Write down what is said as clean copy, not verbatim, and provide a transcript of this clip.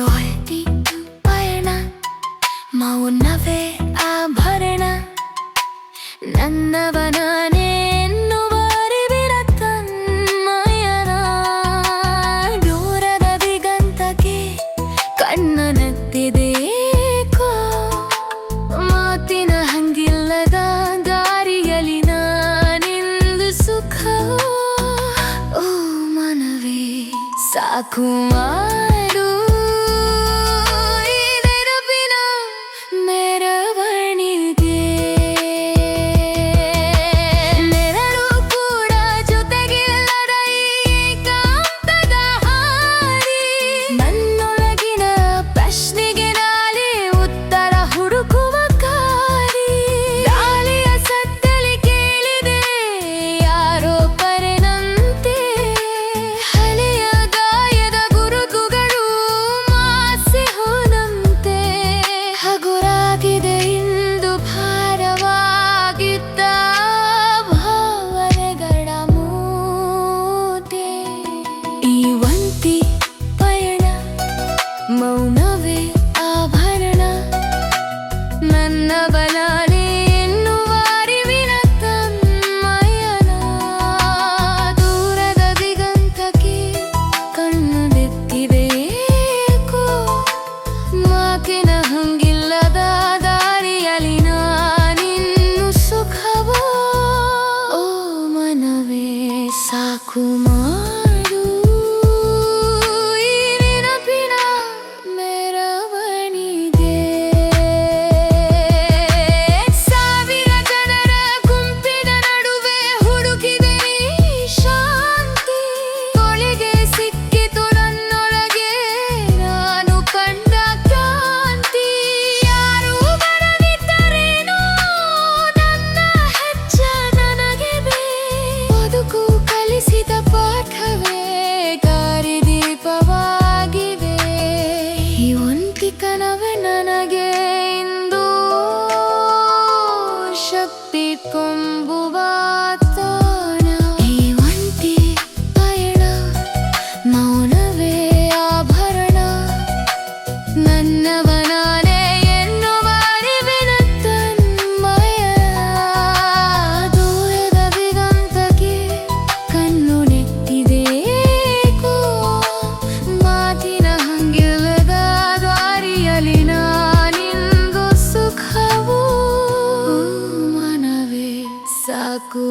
ಹೊಳ್ತಿ ಪಯಣ ಮೌನವೇ ಆಭರಣ ನನ್ನವನೇ ಎನ್ನುವ ಅರಿವಿನ ತನ್ಮಯನ ದೂರದ ದಿಗಂತಕ್ಕೆ ಕಣ್ಣನೆತ್ತಿದೇಕೋ ಮಾತಿನ ಹಂಗಿಲ್ಲದ ದಾರಿಯಲ್ಲಿ ನಾನಿಂದು ಸುಖ ಓ ಮನವೇ ಸಾಕು ಮಾಡು ಮೌನವೇ ಆಭರಣ ನನ್ನವನೇ ಎನ್ನುವ ಅರಿವಿನ ತನ್ಮಯನ ದೂರದ ದಿಗಂತಕ್ಕೆ ಕಣ್ಣನೆತ್ತಿದೇಕೋ ಮಾತಿನ ಹಂಗಿಲ್ಲದ ದಾರಿಯಲ್ಲಿ ನಾನಿನ್ನು ಸುಖವೋ ಓ ಮನವೇ ಸಾಕು ಮಾಡು ಕಲಿಸಿದ ಪಾಠವೇ ದಾರಿದೀಪವಾಗಿದೆ ಈ ಒಂಟಿ ಕನವೇ ನನಗೆ ಇಂದು ಶಕ್ತಿ ತುಂಬುವ ತಾಣ ಈ ಒಂಟಿ ಪಯಣ ಮೌನವೇ ಆಭರಣ ನನ್ನವನೇ ಎನ್ನುವ ಅರಿವಿನ ತನ್ಮಯ ದೂರದ ದಿಗಂತಕ್ಕೆ ಕಣ್ಣನೆತ್ತಿದೇಕೋ ಮಾತಿನ ಹಂಗಿಲ್ಲದ ದಾರಿಯಲ್ಲಿ ನಾನಿಂದು ಸುಖವೋ ಮನವೇ ಸಾಕು